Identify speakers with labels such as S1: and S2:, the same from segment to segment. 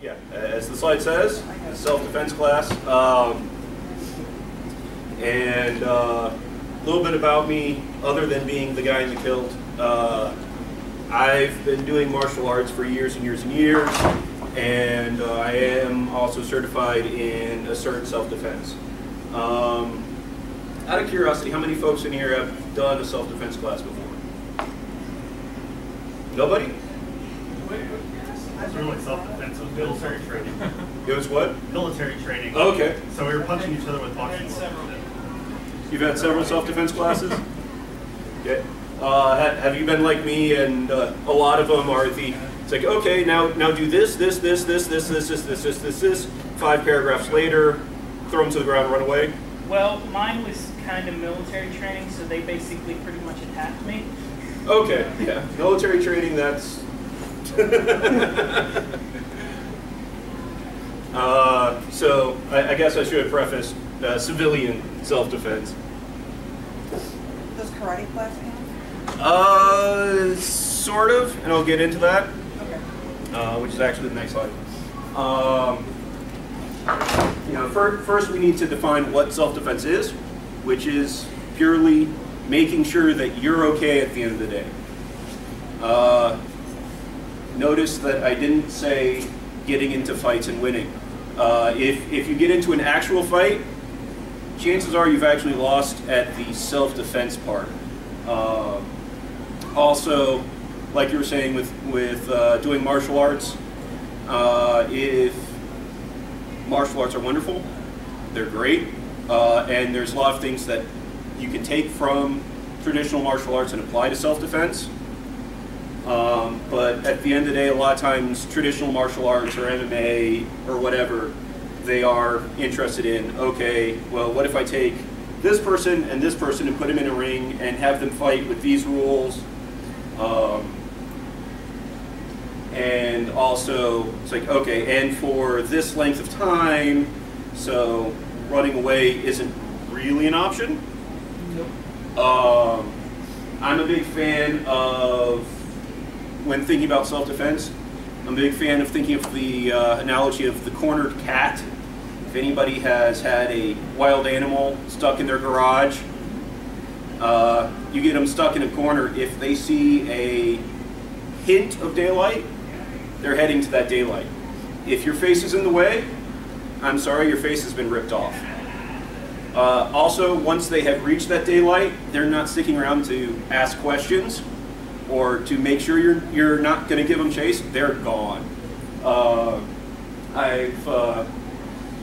S1: yeah, as the slide says, it's a self-defense class. And a little bit about me, other than being the guy in the kilt. I've been doing martial arts for years and years and years, and I am also certified in Assert Self Defense. Out of curiosity, how many folks in here have done a self-defense class before? Nobody?
S2: It's really self-defense. It was military training.
S1: It was what?
S2: Military training.
S1: Oh, okay.
S2: So we were punching each other with boxing gloves.
S1: You've had several self-defense classes? Okay. Have you been like me, and a lot of them are it's like, okay, now do this, 5 paragraphs later, throw them to the ground, run away?
S3: Well, mine was kind of military training, so they basically pretty much attacked me.
S1: Okay, yeah. Military training, that's... so, I guess I should have prefaced civilian self-defense.
S4: Does karate class count?
S1: Sort of, and I'll get into that,
S4: Okay.
S1: which is actually the next slide. First we need to define what self-defense is, which is purely making sure that you're okay at the end of the day. Notice that I didn't say getting into fights and winning. If you get into an actual fight, chances are you've actually lost at the self-defense part. Also, like you were saying with doing martial arts, if martial arts are wonderful, they're great, and there's a lot of things that you can take from traditional martial arts and apply to self-defense. But at the end of the day, a lot of times traditional martial arts or MMA or whatever, they are interested in, okay, well, what if I take this person and put them in a ring and have them fight with these rules? And also, it's like, okay, and for this length of time, so running away isn't really an option.
S3: Nope.
S1: I'm a big fan of, when thinking about self-defense, I'm a big fan of thinking of the analogy of the cornered cat. If anybody has had a wild animal stuck in their garage, you get them stuck in a corner. If they see a hint of daylight, they're heading to that daylight. If your face is in the way, I'm sorry, your face has been ripped off. Also, once they have reached that daylight, they're not sticking around to ask questions or to make sure you're not going to give them chase. They're gone. I've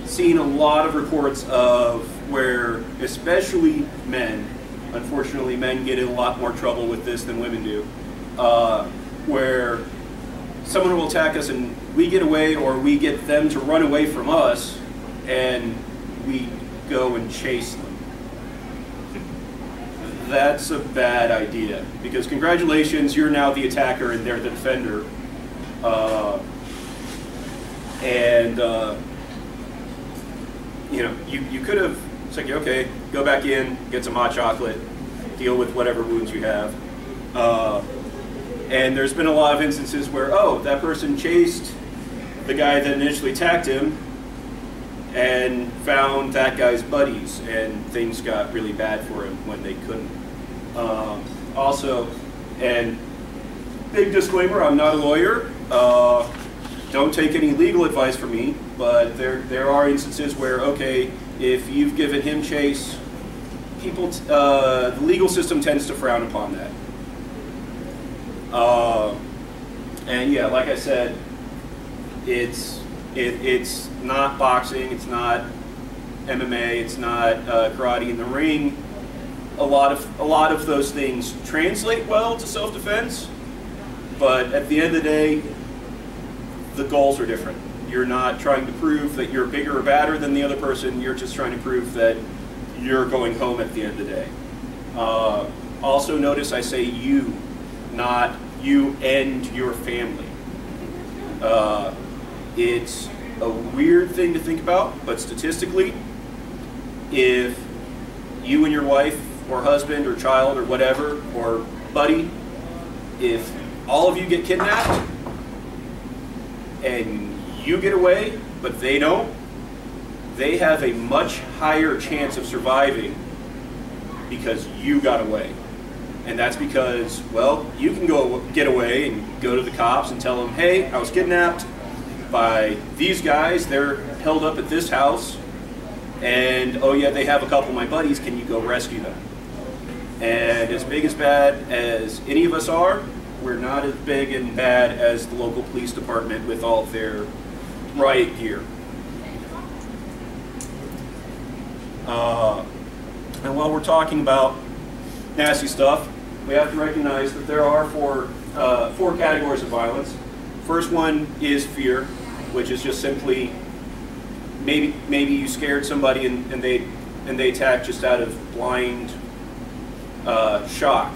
S1: seen a lot of reports of where, especially men, unfortunately men get in a lot more trouble with this than women do, where someone will attack us and we get away, or we get them to run away from us and we go and chase them. That's a bad idea, because congratulations, you're now the attacker and they're the defender. You could have, it's like, okay, go back in, get some hot chocolate, deal with whatever wounds you have. And there's been a lot of instances where, oh, that person chased the guy that initially attacked him and found that guy's buddies, and things got really bad for him when they couldn't. Also, and big disclaimer, I'm not a lawyer. Don't take any legal advice from me, but there are instances where, okay, if you've given him chase, people, the legal system tends to frown upon that. And yeah, like I said, it's not boxing, it's not MMA, it's not karate in the ring. A lot of those things translate well to self-defense, but at the end of the day, the goals are different. You're not trying to prove that you're bigger or badder than the other person, you're just trying to prove that you're going home at the end of the day. Also notice I say you, not you and your family. It's a weird thing to think about, but statistically, if you and your wife or husband or child or whatever, or buddy, if all of you get kidnapped and you get away, but they don't, they have a much higher chance of surviving because you got away. And that's because, well, you can go get away and go to the cops and tell them, hey, I was kidnapped by these guys, they're held up at this house, and oh yeah, they have a couple of my buddies, can you go rescue them? And as big as bad as any of us are, we're not as big and bad as the local police department with all of their riot gear. And while we're talking about nasty stuff, we have to recognize that there are four categories of violence. First one is fear, which is just simply maybe you scared somebody and they attack just out of blind shock.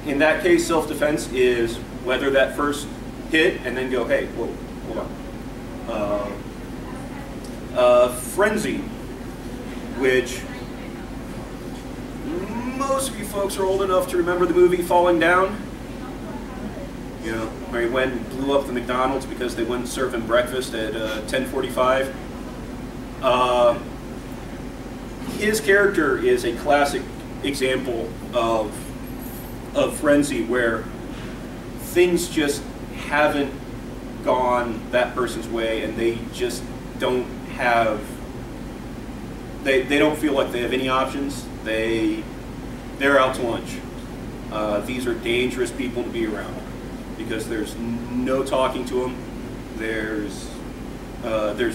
S1: In that case, self-defense is whether that first hit and then go, hey, whoa, hold on. Frenzy, which most of you folks are old enough to remember the movie Falling Down. You know, where he went and blew up the McDonald's because they wouldn't serve him breakfast at 10:45. His character is a classic example of frenzy, where things just haven't gone that person's way, and they just don't have. They don't feel like they have any options. They're out to lunch. These are dangerous people to be around because there's no talking to them. There's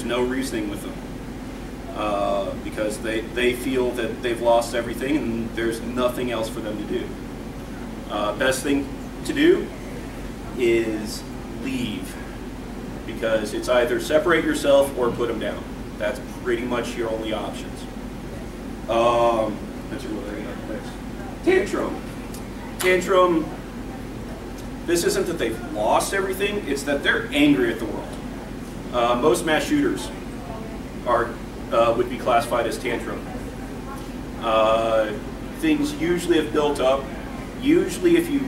S1: no reasoning with them because they feel that they've lost everything and there's nothing else for them to do. Best thing to do is leave, because it's either separate yourself or put them down. That's pretty much your only options. That's really next. Tantrum. Tantrum. This isn't that they've lost everything, it's that they're angry at the world. Most mass shooters would be classified as tantrum. Things usually have built up. Usually if you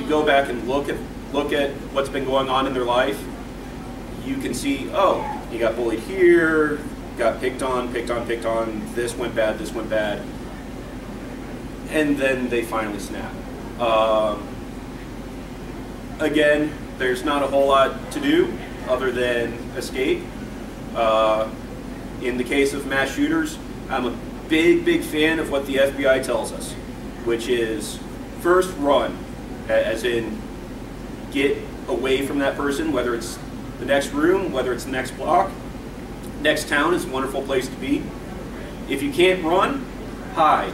S1: go back and look at what's been going on in their life, you can see, oh, you got bullied here, got picked on, this went bad. And then they finally snap. Again, there's not a whole lot to do other than escape. In the case of mass shooters, I'm a big fan of what the FBI tells us, which is first run, as in get away from that person, whether it's the next room, whether it's the next block. Next town is a wonderful place to be. If you can't run, hide.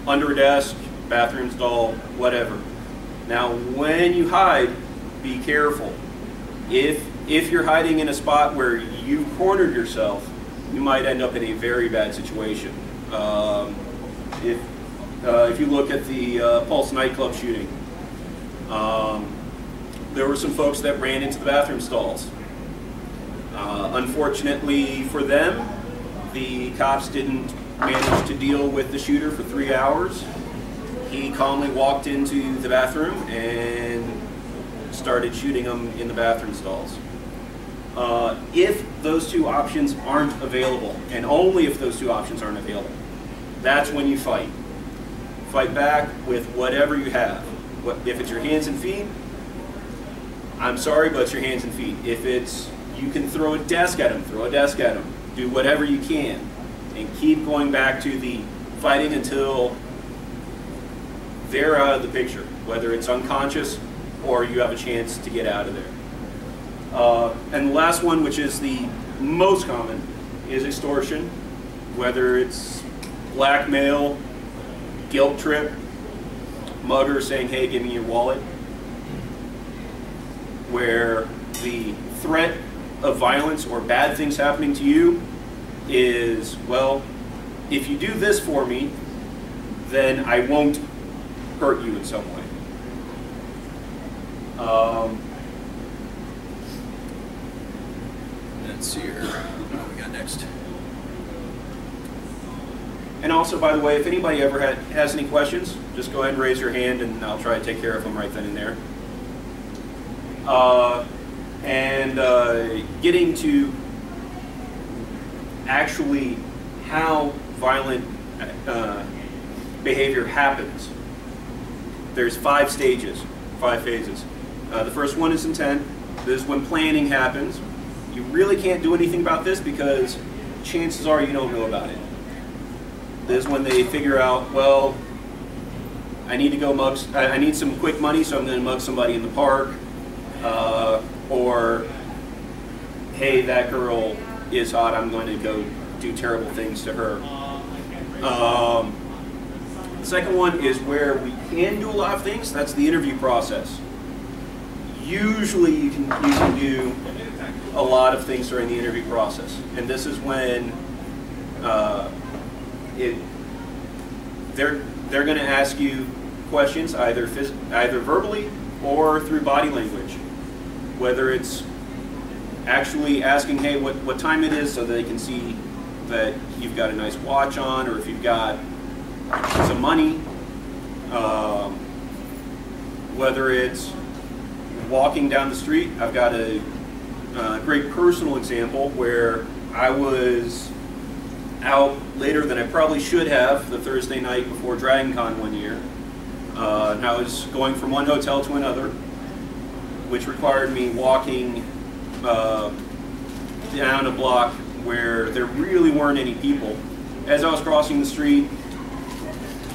S1: Under a desk, bathroom stall, whatever. Now, when you hide, be careful. If you're hiding in a spot where you've cornered yourself, you might end up in a very bad situation. If you look at the Pulse nightclub shooting, there were some folks that ran into the bathroom stalls. Unfortunately for them, the cops didn't manage to deal with the shooter for 3 hours. He calmly walked into the bathroom and started shooting them in the bathroom stalls. If those two options aren't available, and only if those two options aren't available, that's when you fight. Fight back with whatever you have. If it's your hands and feet, I'm sorry, but it's your hands and feet. If it's, you can throw a desk at them, throw a desk at them. Do whatever you can. And keep going back to the fighting until they're out of the picture, whether it's unconscious or you have a chance to get out of there. And the last one, which is the most common, is extortion. Whether it's blackmail, guilt trip, mugger saying, hey, give me your wallet, where the threat of violence or bad things happening to you is, well, if you do this for me, then I won't hurt you in some way. Let's see here. What we got next? And also, by the way, if anybody ever has any questions, just go ahead and raise your hand and I'll try to take care of them right then and there. and getting to actually how violent behavior happens. There's 5 stages, 5 phases. The first one is intent. This is when planning happens. You really can't do anything about this because chances are you don't know about it. This is when they figure out, well, I need to go mug, I need some quick money, so I'm going to mug somebody in the park. Or, hey, that girl is hot, I'm going to go do terrible things to her. The second one is where we can do a lot of things. That's the interview process. Usually you can do a lot of things during the interview process. And this is when they're going to ask you questions either verbally or through body language. Whether it's actually asking, hey, what time it is, so they can see that you've got a nice watch on, or if you've got some money. Whether it's walking down the street. I've got a great personal example where I was out later than I probably should have the Thursday night before DragonCon one year. And I was going from one hotel to another, which required me walking down a block where there really weren't any people. As I was crossing the street,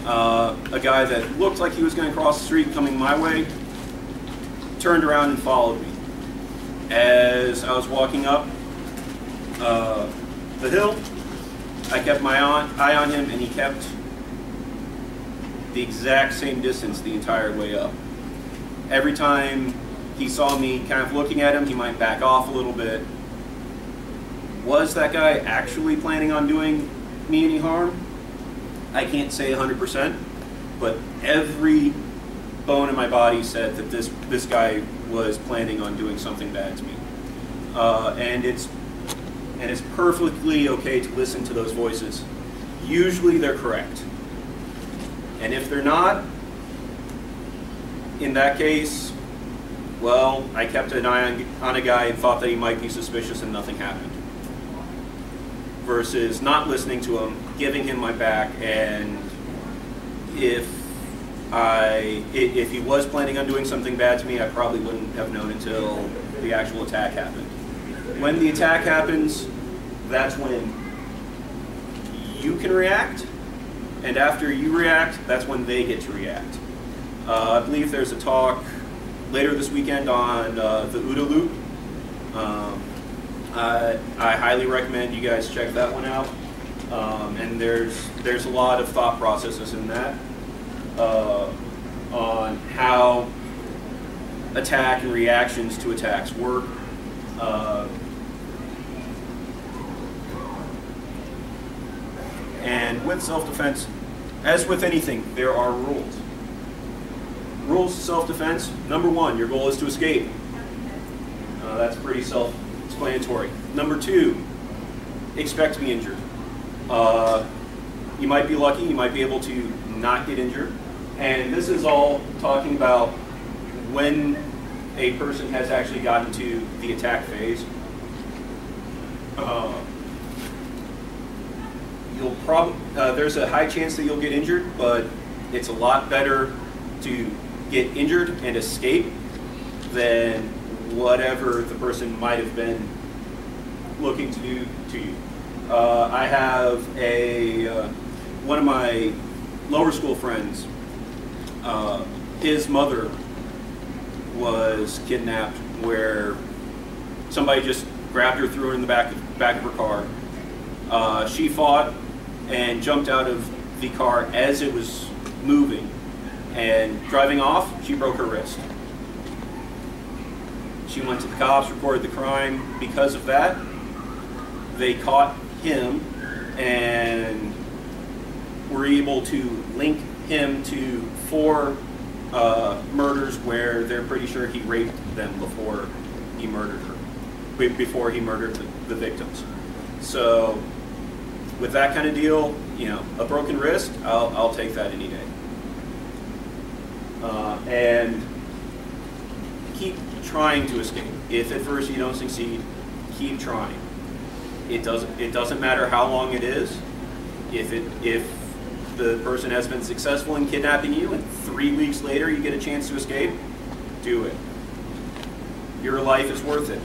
S1: a guy that looked like he was going to cross the street coming my way turned around and followed me. As I was walking up the hill, I kept my eye on him, and he kept the exact same distance the entire way up. Every time he saw me kind of looking at him, he might back off a little bit. Was that guy actually planning on doing me any harm? I can't say 100%, but every bone in my body said that this guy was planning on doing something bad to me. And it's perfectly okay to listen to those voices. Usually they're correct. And if they're not, in that case, well, I kept an eye on a guy and thought that he might be suspicious and nothing happened. Versus not listening to him, giving him my back, and if he was planning on doing something bad to me, I probably wouldn't have known until the actual attack happened. When the attack happens, that's when you can react, and after you react, that's when they get to react. I believe there's a talk later this weekend on the OODA loop. I highly recommend you guys check that one out. And there's a lot of thought processes in that on how attack and reactions to attacks work. And with self-defense, as with anything, there are rules. Rules to self-defense: number 1, your goal is to escape. That's pretty self-explanatory. Number 2, expect to be injured. You might be lucky, you might be able to not get injured. And this is all talking about when a person has actually gotten to the attack phase. There's a high chance that you'll get injured, but it's a lot better to get injured and escape than whatever the person might have been looking to do to you. I have one of my lower school friends, his mother was kidnapped, where somebody just grabbed her, threw her in the back of her car. She fought and jumped out of the car as it was moving, and driving off, she broke her wrist. She went to the cops, reported the crime. Because of that, they caught him and were able to link him to 4 murders where they're pretty sure he raped them before he murdered her, before he murdered the victims. So with that kind of deal, you know, a broken wrist, I'll take that any day. And trying to escape. If at first you don't succeed, keep trying. It doesn't matter how long it is. If the person has been successful in kidnapping you and 3 weeks later you get a chance to escape, do it. Your life is worth it.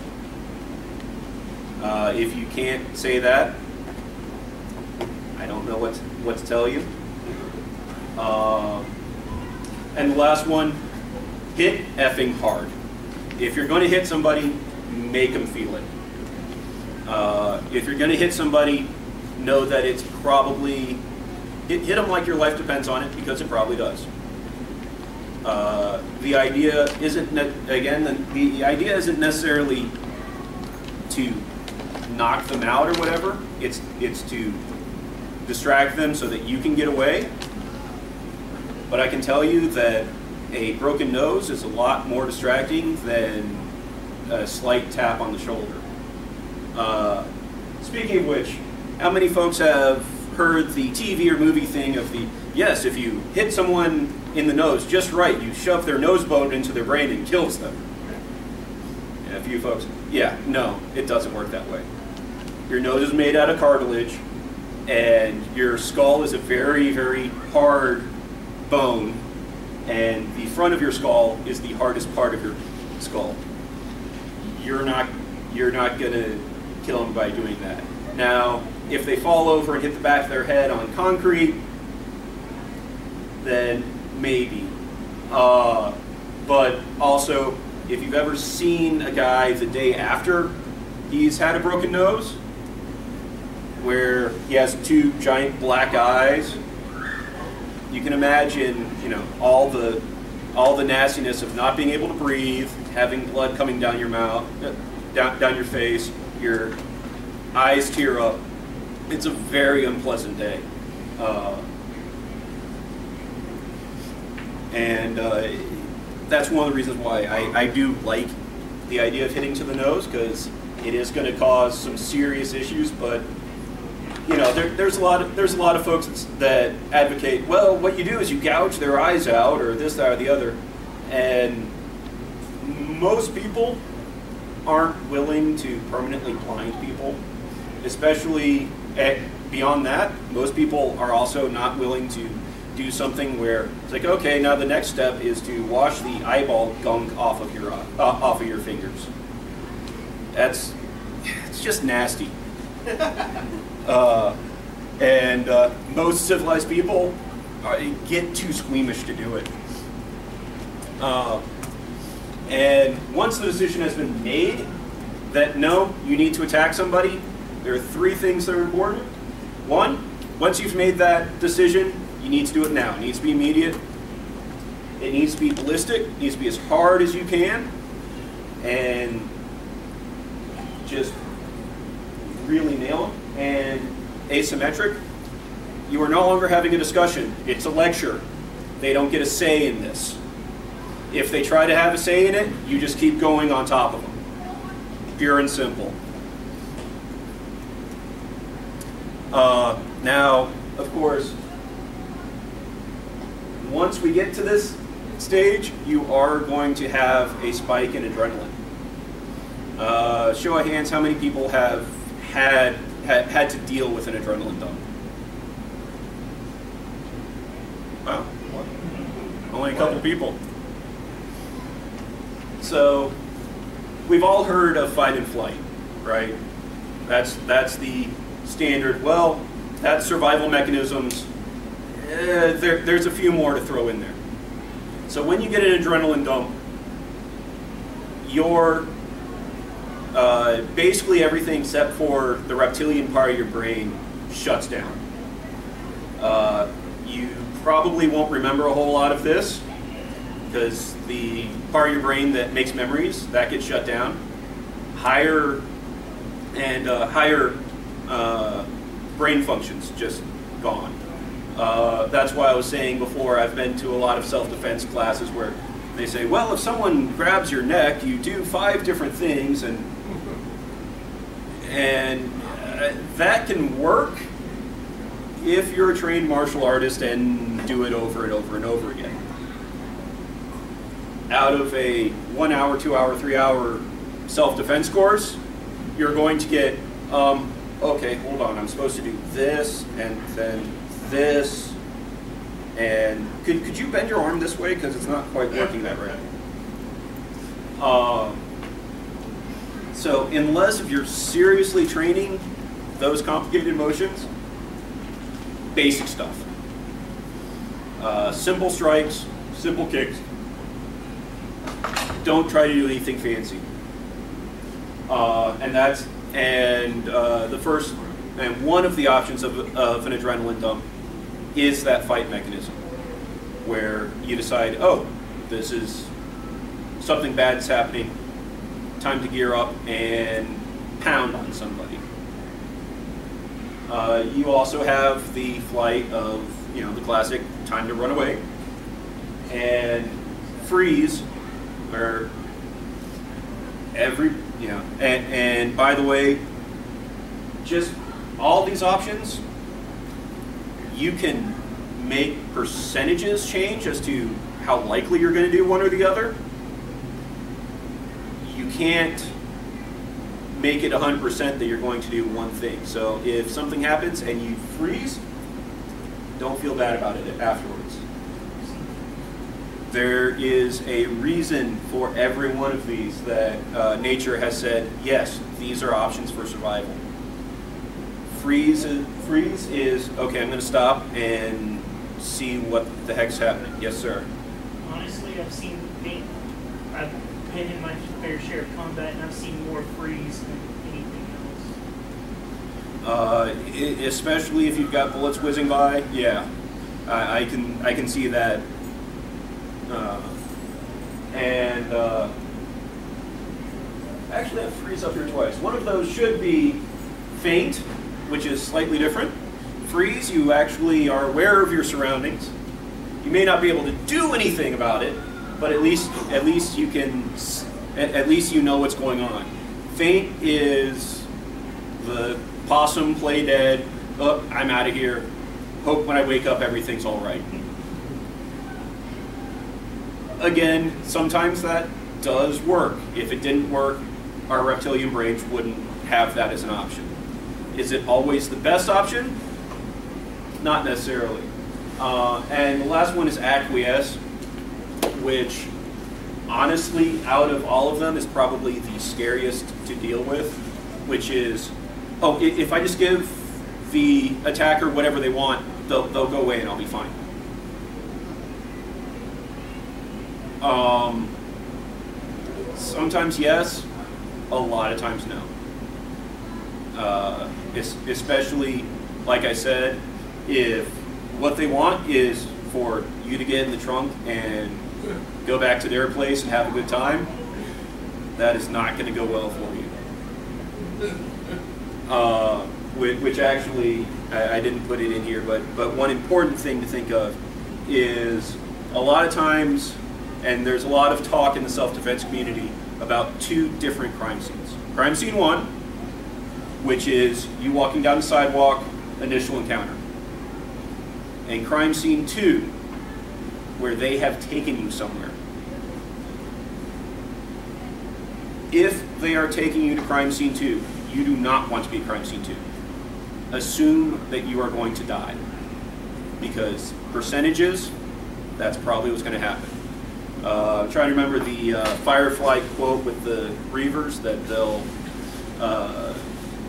S1: If you can't say that, I don't know what to tell you. And the last one, hit effing hard. If you're going to hit somebody, make them feel it. If you're going to hit somebody, know that it's probably, hit them like your life depends on it, because it probably does. The idea isn't, the idea isn't necessarily to knock them out or whatever. It's to distract them so that you can get away. But I can tell you that a broken nose is a lot more distracting than a slight tap on the shoulder. Speaking of which, how many folks have heard the TV or movie thing of the, yes, if you hit someone in the nose just right, you shove their nose bone into their brain and kills them? Yeah, a few folks. Yeah, no, it doesn't work that way. Your nose is made out of cartilage, and your skull is a very, very hard bone, and the front of your skull is the hardest part of your skull. You're not gonna kill them by doing that. Now, if they fall over and hit the back of their head on concrete, then maybe. But also, if you've ever seen a guy the day after he's had a broken nose, where he has 2 giant black eyes, you can imagine, you know, all the nastiness of not being able to breathe, having blood coming down your mouth, down your face, your eyes tear up. It's a very unpleasant day. That's one of the reasons why I do like the idea of hitting to the nose, because it is going to cause some serious issues. But you know, there's a lot of folks that advocate, well, what you do is you gouge their eyes out, or this, that, or the other, and most people aren't willing to permanently blind people, especially beyond that. Most people are also not willing to do something where it's like, okay, now the next step is to wash the eyeball gunk off of your fingers. It's just nasty. Most civilized people get too squeamish to do it. And once the decision has been made that no, you need to attack somebody, there are 3 things that are important. 1, once you've made that decision, you need to do it now. It needs to be immediate. It needs to be ballistic. It needs to be as hard as you can, and just really nail them. And asymmetric, you are no longer having a discussion. It's a lecture. They don't get a say in this. If they try to have a say in it, you just keep going on top of them. Pure and simple. Now, of course, once we get to this stage, you are going to have a spike in adrenaline. Show of hands, how many people have had to deal with an adrenaline dump? Wow, only a couple people. So we've all heard of fight and flight, right? That's the standard. Well, that's survival mechanisms. There's a few more to throw in there. So when you get an adrenaline dump, your basically everything except for the reptilian part of your brain shuts down. You probably won't remember a whole lot of this, because the part of your brain that makes memories, that gets shut down. Higher brain functions just gone. That's why I was saying before, I've been to a lot of self-defense classes where they say, well, if someone grabs your neck, you do 5 different things, and that can work if you're a trained martial artist and do it over and over and over again. out of a 1 hour, 2 hour, 3 hour self-defense course, you're going to get, okay, hold on, I'm supposed to do this, and then this, and could you bend your arm this way, because it's not quite working that right. So unless if you're seriously training those complicated motions, basic stuff. Simple strikes, simple kicks. Don't try to do anything fancy. The first and one of the options of an adrenaline dump is that fight mechanism, where you decide, oh, this is something bad's happening, time to gear up and pound on somebody. You also have the flight of, the classic time to run away, and freeze, where and by the way, just all these options, you can make percentages change as to how likely you're going to do one or the other. You can't make it 100% that you're going to do one thing. So if something happens and you freeze, don't feel bad about it afterwards. There is a reason for every one of these that nature has said, yes, these are options for survival. Freeze is, okay, I'm going to stop and see what the heck's happening. Yes, sir.
S3: Honestly, I've been in my fair share of combat, and I've seen more freeze than anything else.
S1: Especially if you've got bullets whizzing by, yeah, I can see that. Actually, I have freeze up here twice. One of those should be faint, which is slightly different. Freeze, you actually are aware of your surroundings. You may not be able to do anything about it, but at least you can, at least you know what's going on. Faint is the possum, play dead, oh, I'm out of here, hope when I wake up everything's all right. Again, sometimes that does work. If it didn't work, our reptilian brains wouldn't have that as an option. Is it always the best option? Not necessarily. And the last one is acquiesce, which honestly, out of all of them, is probably the scariest to deal with, which is, oh, if I just give the attacker whatever they want, they'll go away and I'll be fine. Sometimes yes, a lot of times no. Especially, like I said, if what they want is for you to get in the trunk and go back to their place and have a good time, that is not going to go well for you. Which actually, I didn't put it in here, but one important thing to think of is a lot of times, and there's a lot of talk in the self-defense community about two different crime scenes. Crime scene one, which is you walking down the sidewalk, initial encounter. And crime scene two, where they have taken you somewhere. If they are taking you to crime scene two, you do not want to be at crime scene two. Assume that you are going to die. Because percentages, that's probably what's going to happen. I'm trying to remember the Firefly quote with the Reavers, that they'll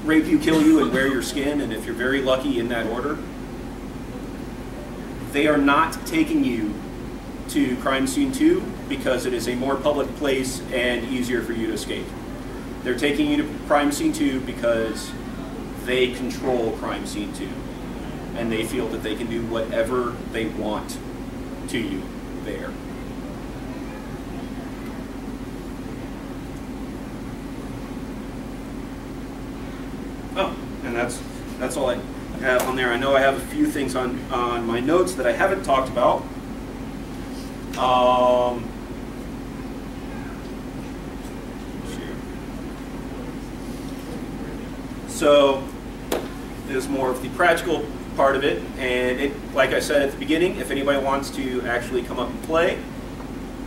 S1: rape you, kill you, and wear your skin, and if you're very lucky, in that order. They are not taking you to crime scene 2 because it is a more public place and easier for you to escape. They're taking you to crime scene 2 because they control crime scene 2, and they feel that they can do whatever they want to you there. Oh, and that's all I have on there. I know I have a few things on my notes that I haven't talked about. So there's more of the practical part of it, and like I said at the beginning, if anybody wants to actually come up and play,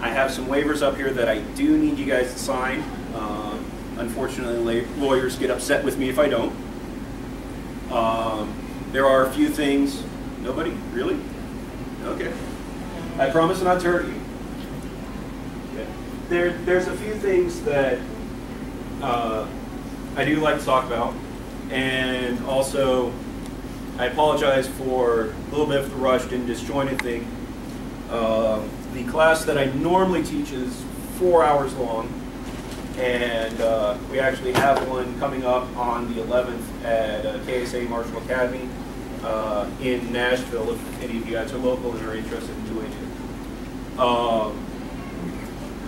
S1: I have some waivers up here that I do need you guys to sign. Unfortunately, lawyers get upset with me if I don't. There are a few things. Nobody? Really? Okay. I promise not to hurt you. There's a few things that I do like to talk about, and also I apologize for a little bit of the rushed and disjointed thing. The class that I normally teach is 4 hours long, and we actually have one coming up on the 11th at KSA Marshall Academy in Nashville, if any of you guys are local and are interested in doing it.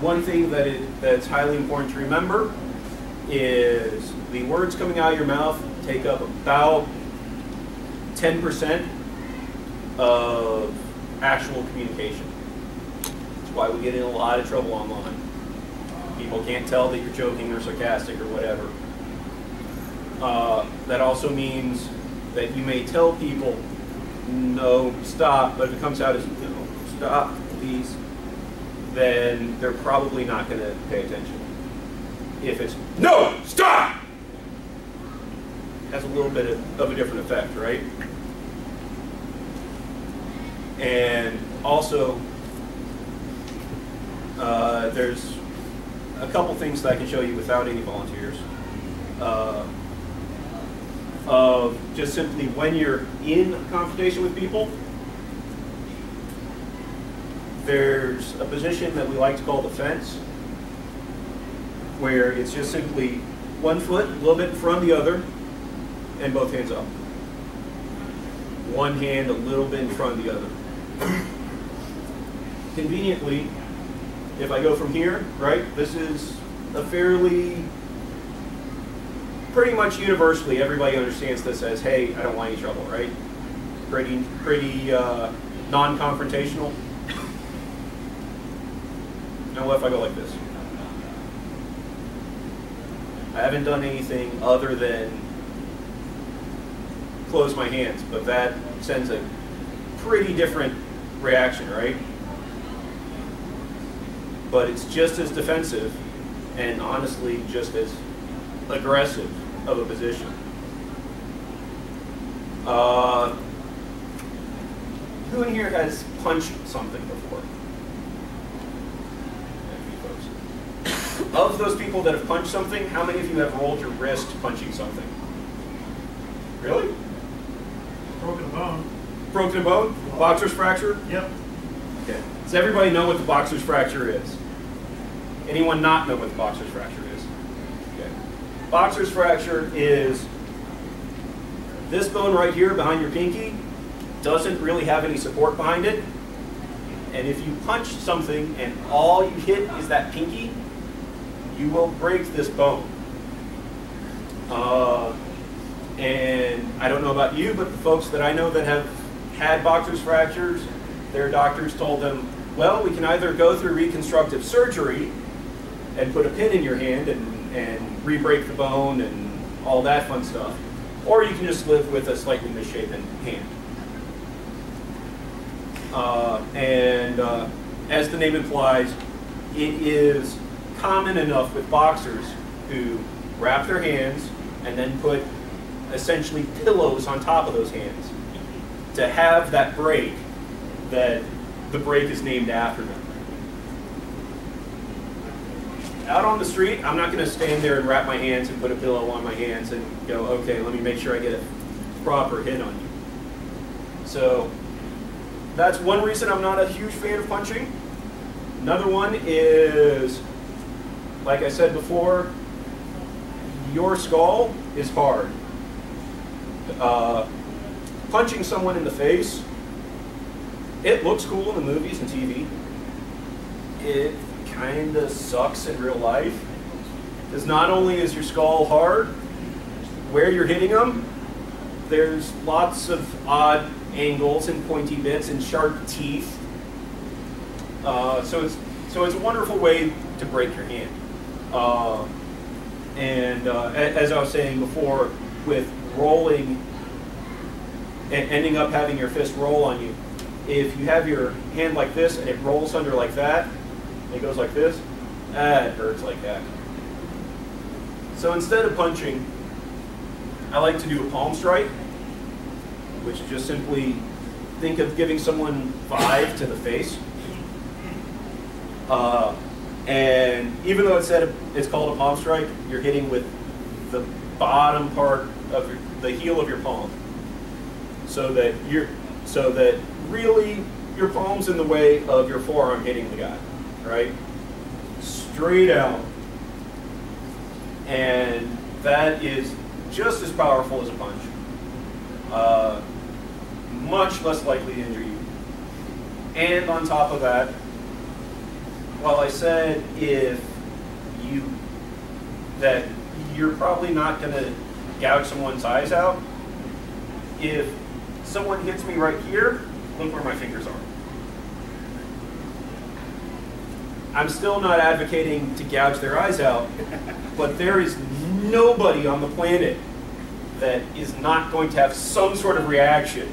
S1: One thing that's highly important to remember is the words coming out of your mouth take up about 10% of actual communication. That's why we get in a lot of trouble online. People can't tell that you're joking or sarcastic or whatever. That also means that you may tell people, no, stop, but if it comes out as, no, stop, please, then they're probably not going to pay attention. If it's, no, stop! It has a little bit of a different effect, right? And also, there's a couple things that I can show you without any volunteers. Of just simply when you're in a confrontation with people, there's a position that we like to call the fence, where it's just simply one foot a little bit in front of the other and both hands up. One hand a little bit in front of the other. Conveniently, if I go from here, right, this is a fairly, pretty much universally, everybody understands this as, hey, I don't want any trouble, right? Pretty non-confrontational. Now what if I go like this? I haven't done anything other than close my hands, but that sends a pretty different reaction, right? But it's just as defensive and honestly just as aggressive of a position. Who in here has punched something before? Of those people that have punched something, how many of you have rolled your wrist punching something? Really?
S2: Broken a bone.
S1: Broken a bone? Boxer's fracture?
S2: Yep.
S1: Okay. Does everybody know what the boxer's fracture is? Anyone not know what the boxer's fracture is? Okay. Boxer's fracture is this bone right here behind your pinky doesn't really have any support behind it. And if you punch something and all you hit is that pinky, you will break this bone. And I don't know about you, but the folks that I know that have had boxer's fractures, their doctors told them, well, we can either go through reconstructive surgery and put a pin in your hand and re-break the bone and all that fun stuff, or you can just live with a slightly misshapen hand. As the name implies, it is common enough with boxers who wrap their hands and then put essentially pillows on top of those hands to have that break, that the break is named after them. Out on the street, I'm not going to stand there and wrap my hands and put a pillow on my hands and go, okay, let me make sure I get a proper hit on you. So that's one reason I'm not a huge fan of punching. Another one is, like I said before, your skull is hard. Punching someone in the face, it looks cool in the movies and TV. It kind of sucks in real life. Because not only is your skull hard, where you're hitting them, there's lots of odd angles and pointy bits and sharp teeth. So it's a wonderful way to break your hand. As I was saying before, with rolling and ending up having your fist roll on you, if you have your hand like this and it rolls under like that, It goes like this. It hurts like heck. So instead of punching, I like to do a palm strike, which is just simply think of giving someone 5 to the face. And even though it's called a palm strike, you're hitting with the bottom part of the heel of your palm, so that really your palm's in the way of your forearm hitting the guy, right? Straight out. And that is just as powerful as a punch. Much less likely to injure you. And on top of that, while I said that you're probably not going to gouge someone's eyes out, if someone hits me right here, look where my fingers are. I'm still not advocating to gouge their eyes out, but there is nobody on the planet that is not going to have some sort of reaction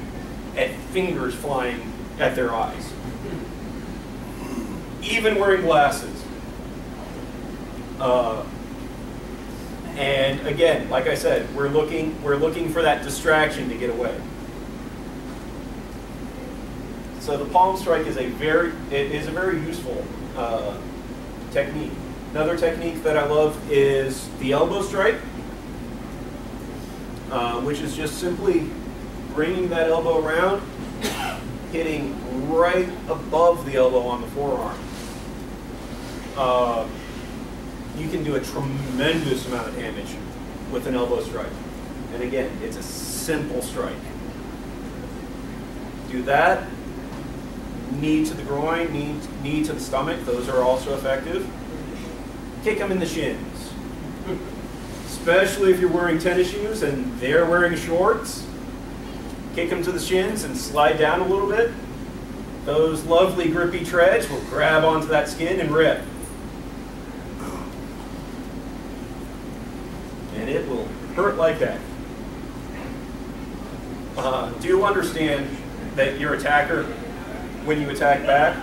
S1: at fingers flying at their eyes. Even wearing glasses. And again, like I said, we're looking for that distraction to get away. So the palm strike is a very useful technique. Another technique that I love is the elbow strike, which is just simply bringing that elbow around, hitting right above the elbow on the forearm. You can do a tremendous amount of damage with an elbow strike. And again, it's a simple strike. Do that. Knee to the groin, knee to the stomach, those are also effective. Kick them in the shins. Especially if you're wearing tennis shoes and they're wearing shorts. Kick them to the shins and slide down a little bit. Those lovely grippy treads will grab onto that skin and rip. And it will hurt like heck. Do understand that your attacker, when you attack back,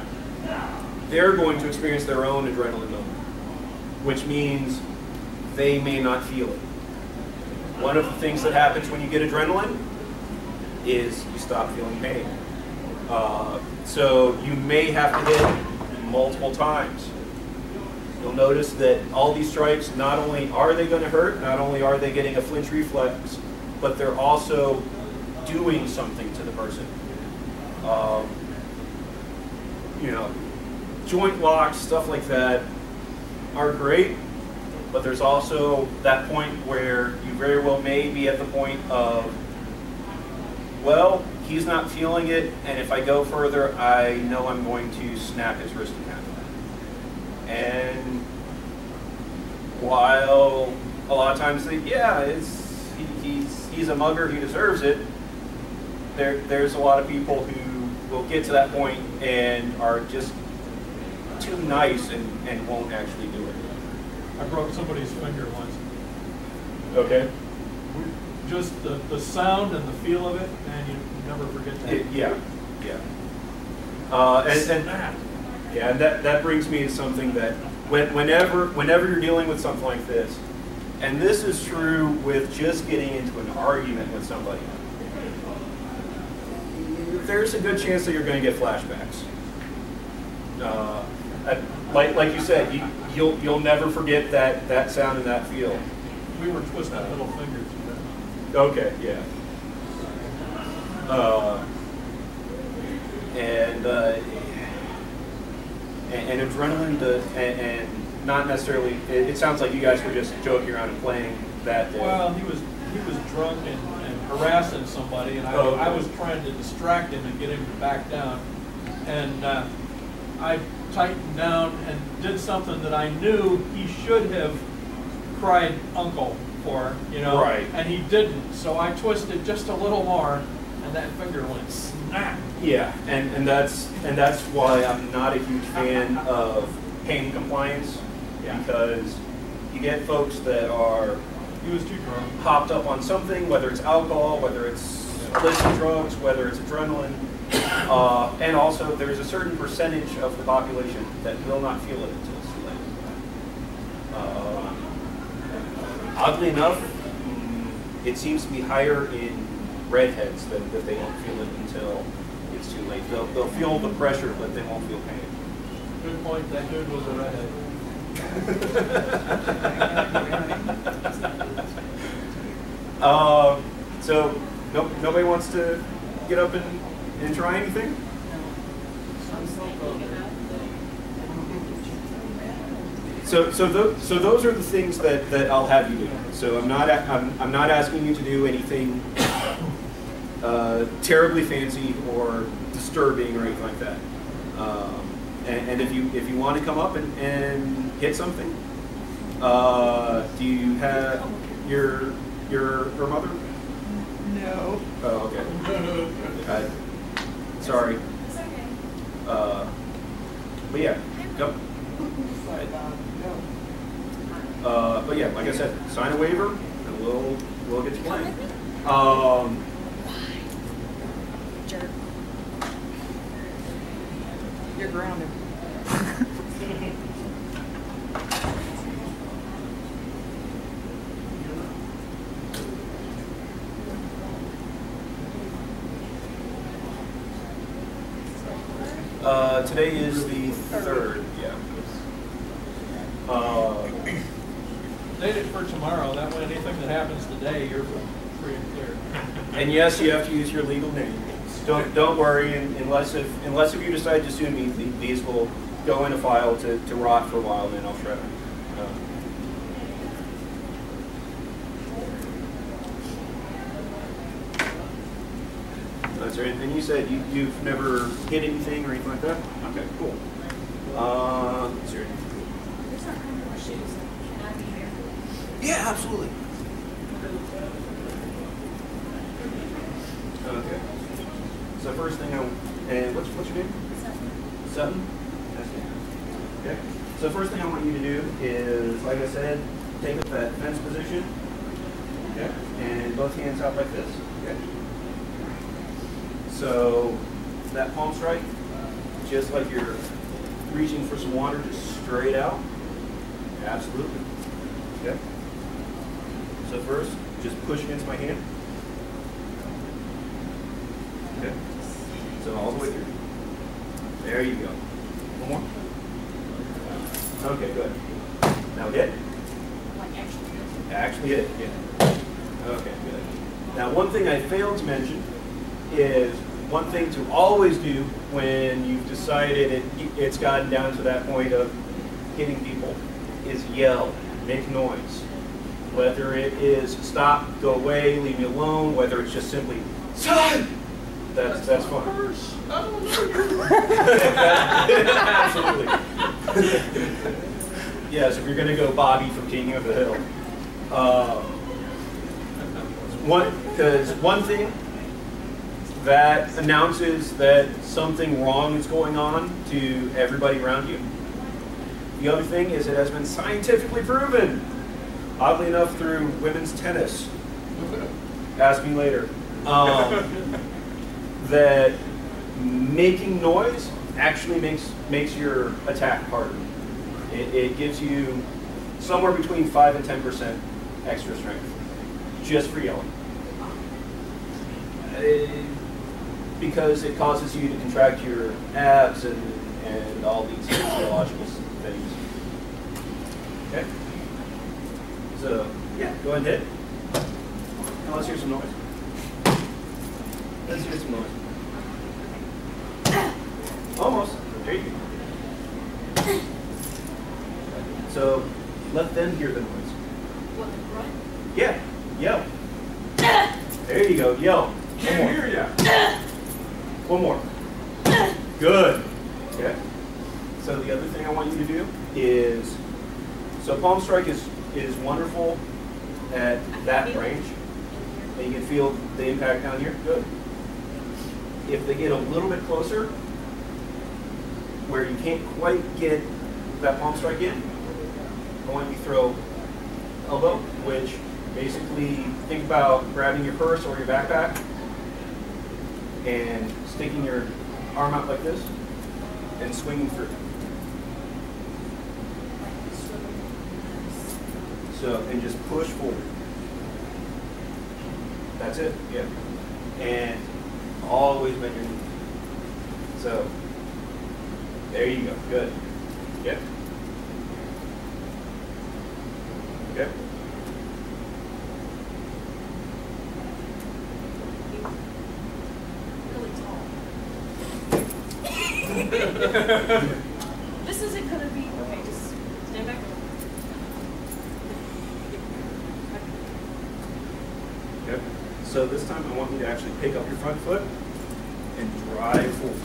S1: they're going to experience their own adrenaline moment, which means they may not feel it. One of the things that happens when you get adrenaline is you stop feeling pain. So you may have to hit multiple times. You'll notice that all these strikes, not only are they going to hurt, not only are they getting a flinch reflex, but they're also doing something to the person. You know, joint locks, stuff like that are great, but there's also that point where you very well may be at the point of, well, he's not feeling it, and if I go further, I know I'm going to snap his wrist in half. And while a lot of times he's a mugger, he deserves it, there's a lot of people who will get to that point and are just too nice and won't actually do it.
S5: I broke somebody's finger once.
S1: Okay.
S5: Just the sound and the feel of it, and you never forget that. And
S1: that brings me to something that whenever you're dealing with something like this, and this is true with just getting into an argument with somebody, there's a good chance that you're going to get flashbacks. Like you said, you'll never forget that sound and that feel.
S5: We were twisting little fingers.
S1: Okay, yeah. And adrenaline and not necessarily. It sounds like you guys were just joking around and playing that day.
S5: Well, he was drunk and harassing somebody, and I was trying to distract him and get him to back down, and I tightened down and did something that I knew he should have cried uncle for, you know,
S1: right.
S5: And he didn't. So I twisted just a little more, and that finger went snap.
S1: Yeah, and that's why I'm not a huge fan of pain compliance, because you get folks that are
S5: He was too drunk.
S1: hopped up on something, whether it's alcohol, whether it's illicit drugs, whether it's adrenaline, And also, there's a certain percentage of the population that will not feel it until it's too late. Oddly enough, it seems to be higher in redheads that they don't feel it until it's too late. They'll feel the pressure, but they won't feel pain.
S5: Good point. That dude was a redhead.
S1: So nobody wants to get up and try anything? So those are the things that I'll have you do. So I'm not asking you to do anything terribly fancy or disturbing or anything like that. And if you want to come up and hit something, do you have your mother?
S4: No.
S1: Oh, okay. Sorry. But yeah, go. But yeah, like I said, sign a waiver, and we'll get you playing.
S4: Jerk. You're grounded.
S1: Today is the 3rd, yeah.
S5: Date it for tomorrow. That way, anything that happens today, you're free and clear.
S1: And yes, you have to use your legal name. Don't worry, unless if you decide to sue me, these will go in a file to rot for a while, and then I'll shred them. That's right. And you said you've never hit anything or anything like that? Okay, cool. Is there anything?
S6: There's not kind of more shoes. Can I be here?
S1: Yeah, absolutely. Okay. So first thing and what's your name? Sutton. That's it. Okay. So first thing I want you to do is, like I said, take up that fence position. Okay. And both hands out like this. Okay. So that palm strike, just like you're reaching for some water, just straight out. Absolutely. Okay. So first, just push against my hand. Okay. So all the way through. There you go. One more. Okay, good. Now hit. Actually hit. Yeah. Okay, good. Now one thing I failed to mention is one thing to always do when you've decided it's gotten down to that point of hitting people is yell, make noise. Whether it is stop, go away, leave me alone, whether it's just simply son, that's fine. Absolutely. Yes, if you're going to go Bobby from King of the Hill. Because one thing that announces that something wrong is going on to everybody around you. The other thing is it has been scientifically proven, oddly enough through women's tennis, ask me later, that making noise actually makes your attack harder. It gives you somewhere between 5 and 10% extra strength, just for yelling. Because it causes you to contract your abs and all these physiological things. Okay? So, yeah, go ahead and hit. Now let's hear some noise. Let's hear some noise. Almost. There you go. So, let them hear the noise.
S6: What, run?
S1: Yeah, yell. There you go, yell.
S5: Can't hear ya.
S1: One more. Good. Okay. So the other thing I want you to do is, so palm strike is wonderful at that range. And you can feel the impact down here. Good. If they get a little bit closer, where you can't quite get that palm strike in, I want you to throw elbow, which basically think about grabbing your purse or your backpack. and sticking your arm out like this and swinging through. So, and just push forward. That's it, yeah. And always bend your knee. So, there you go, good. Yep. Okay.
S6: Really tall. This isn't gonna be, okay, just stand back.
S1: Okay. So this time I want you to actually pick up your front foot and drive forward.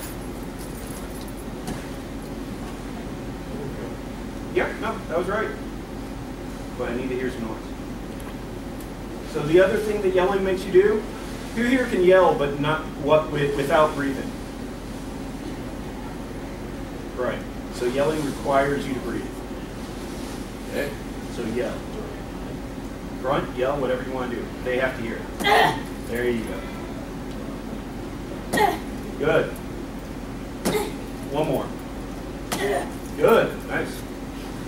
S1: Yeah, no, that was right. But I need to hear some noise. So the other thing that yelling makes you do, who here can yell but not without breathing? Right. So yelling requires you to breathe. Okay? So yell. Grunt, yell, whatever you want to do. They have to hear it. There you go. Good. One more. Good. Nice.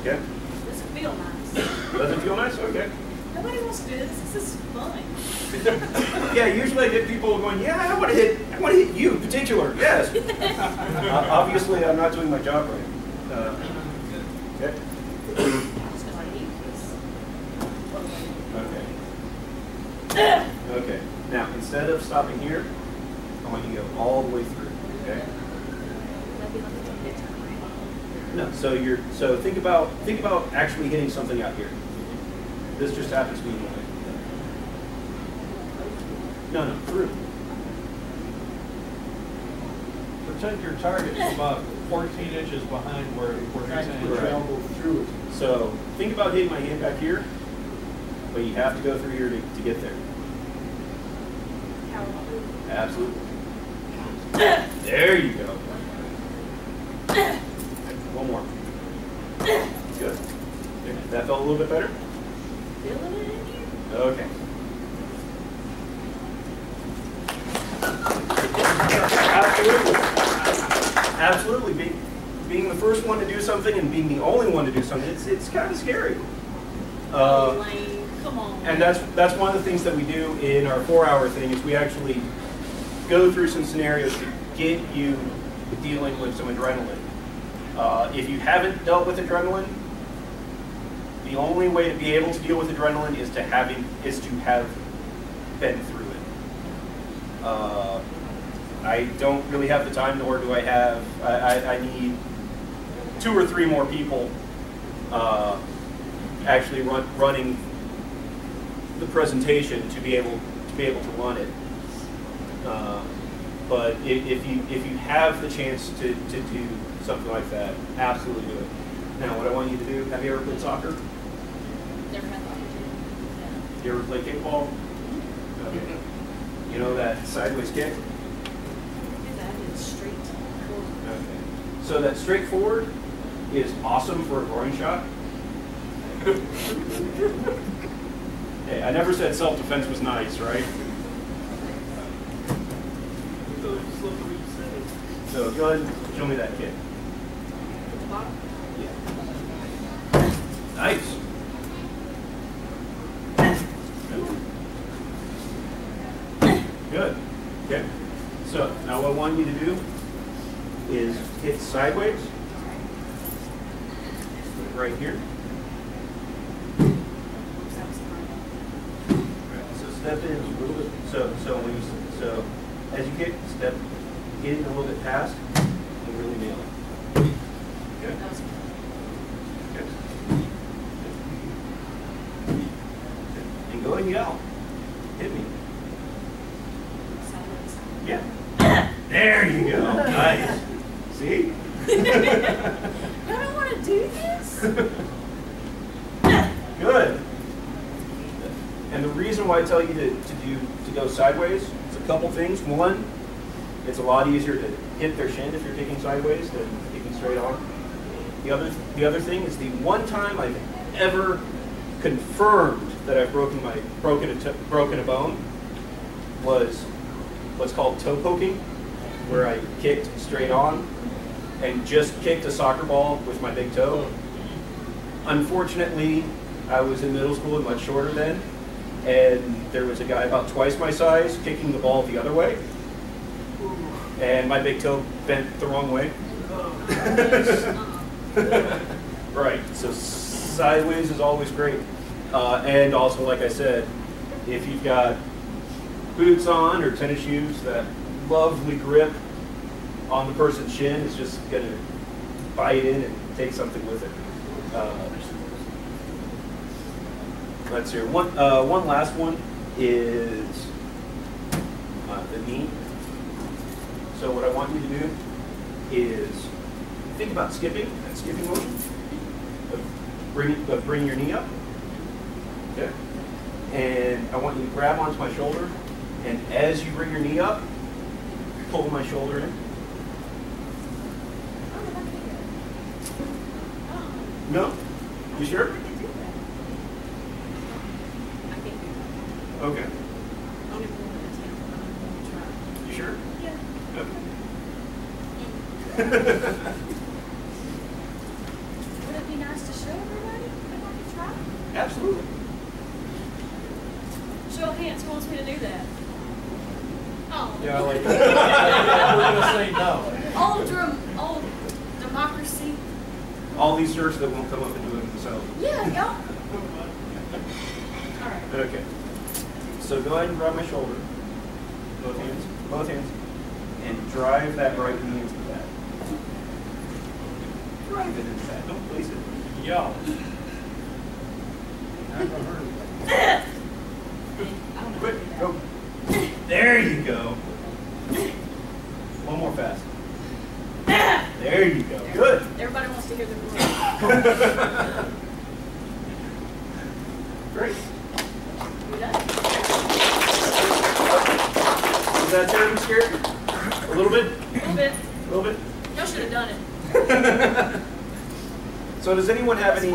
S1: Okay.
S6: Doesn't feel nice.
S1: Doesn't feel nice? Okay.
S6: Nobody wants to do this. This is fun.
S1: Yeah, usually I get people going, yeah, I want to hit you in particular. Yes. Obviously, I'm not doing my job right. Okay.
S6: Just gonna eat this.
S1: Okay. Okay. Now, instead of stopping here, I want you to go all the way through. Okay. No. So think about actually hitting something out here. This just happens to be in the way. No, through.
S5: Pretend your target is about 14 inches behind where he's aiming.
S1: Right. Through it. So think about hitting my hand back here, but you have to go through here to get there. Absolutely. There you go. One more. Good. That felt a little bit better?
S6: Feeling it in here?
S1: Okay. Absolutely. Being the first one to do something and being the only one to do something, it's kind of scary.
S6: Lane, come on.
S1: And that's one of the things that we do in our 4-hour thing is we actually go through some scenarios to get you dealing with some adrenaline. If you haven't dealt with adrenaline, the only way to be able to deal with adrenaline is to have been through it. I don't really have the time, nor do I have. I need 2 or 3 more people actually running the presentation to be able to run it. But if you have the chance to do something like that, absolutely do it. Now, what I want you to do, have you ever played soccer?
S6: Never had the opportunity.
S1: You ever played kickball? Okay. You know that sideways kick?
S6: Do that, it's straight forward.
S1: Okay. So that straight forward is awesome for a groin shot. Hey, I never said self-defense was nice, right? So go ahead and show me that kick.
S6: At the bottom.
S1: Yeah. Nice. Good. Okay. So now what I want you to do is hit sideways. Right here. So step in a little bit. So as you kick, step in a little bit past and really nail it. Okay.
S6: That was
S1: Okay. And go and yell. Hit me.
S6: sideways.
S1: Yeah. There you go. Nice. See?
S6: I don't want to do this.
S1: Good. And the reason why I tell you to go sideways is a couple things. One, it's a lot easier to hit their shin if you're kicking sideways than kicking straight on. The other thing is the one time I've ever confirmed that I've broken a bone was what's called toe poking, where I kicked straight on and just kicked a soccer ball with my big toe. Unfortunately, I was in middle school and much shorter then, and there was a guy about twice my size kicking the ball the other way, and my big toe bent the wrong way. Right, so sideways is always great. And also, like I said, if you've got boots on or tennis shoes, that lovely grip on the person's shin is just going to bite in and take something with it. Let's hear one last one is the knee. So what I want you to do is think about skipping, that skipping motion. Bring your knee up. Okay. And I want you to grab onto my shoulder, and as you bring your knee up, pull my shoulder in. No? You sure? Okay. You sure?
S6: Yeah.
S1: Okay.
S6: Would it be nice to show everybody if I could try?
S1: Absolutely.
S6: Show of hands, who wants me to do that? Oh.
S5: Yeah, like, we're gonna say no.
S6: Old democracy.
S1: All these jerks that won't come up and do it themselves.
S6: Yeah, y'all. All right.
S1: Okay. So go ahead and grab my shoulder, both hands, and drive that right knee into that. Drive it into that. Don't place it.
S5: Yo.
S1: Quick, go. There you go. One more fast. There you go. Good.
S6: Everybody wants to hear the word.
S1: Great.
S6: You done?
S1: Is that terribly scary? A little bit?
S6: A little bit.
S1: A little bit?
S6: Y'all should have done it.
S1: So does anyone have any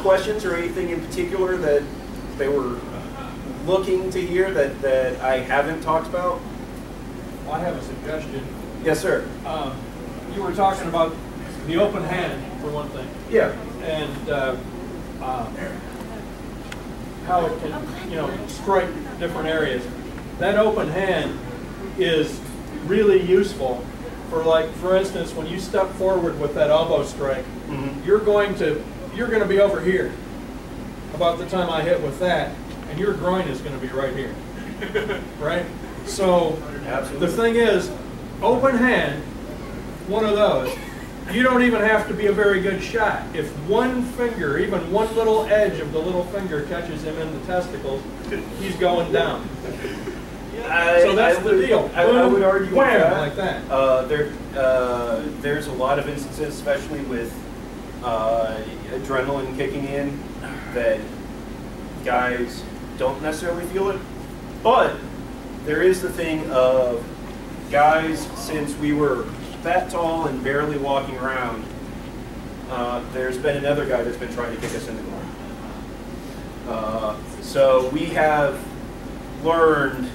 S1: questions or anything in particular that they were looking to hear that I haven't talked about?
S5: Well, I have a suggestion.
S1: Yes, sir.
S5: You were talking about the open hand, for one thing,
S1: Yeah.
S5: and how it can, strike different areas. That open hand is really useful for, like, for instance, when you step forward with that elbow strike, you're going to be over here about the time I hit with that, and your groin is going to be right here, right? So
S1: Absolutely.
S5: the thing is, open hand, one of those, you don't even have to be a very good shot. If one finger, even one little edge of the little finger catches him in the testicles, he's going down. So that's the deal.
S1: I would argue with
S5: wham,
S1: that.
S5: like that.
S1: There's a lot of instances, especially with adrenaline kicking in, that guys don't necessarily feel it. But there is the thing of guys, since we were that tall and barely walking around, there's been another guy that's been trying to kick us in the groin. So we have learned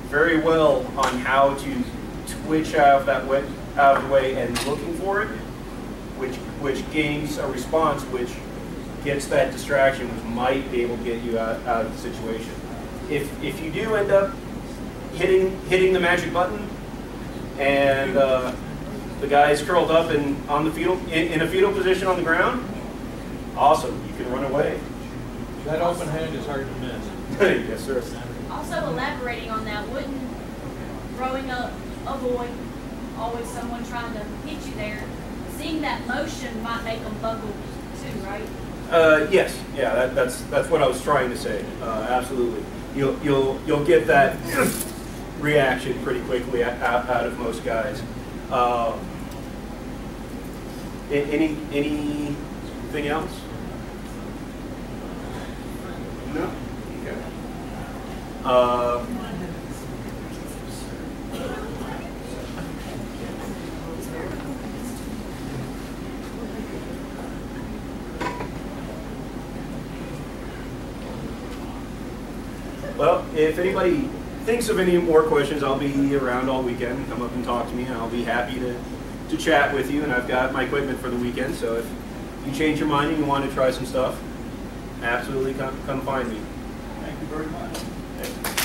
S1: very well on how to twitch out of the way and looking for it, which gains a response, which gets that distraction, which might be able to get you out of the situation. If you do end up hitting the magic button, and the guy's curled up and on the in a fetal position on the ground, awesome, you can run away.
S5: That open hand is hard to miss.
S1: Yes, sir.
S6: Also elaborating on that, wouldn't growing up a boy, always someone trying to hit you there, seeing that motion might make them buckle too, right?
S1: Yes, yeah, that's what I was trying to say. Absolutely, you'll get that reaction pretty quickly out of most guys. Anything else? No. Okay. Well, if anybody thinks of any more questions, I'll be around all weekend. Come up and talk to me, and I'll be happy to chat with you. And I've got my equipment for the weekend, so if you change your mind and you want to try some stuff, absolutely come find me.
S5: Thank you very much.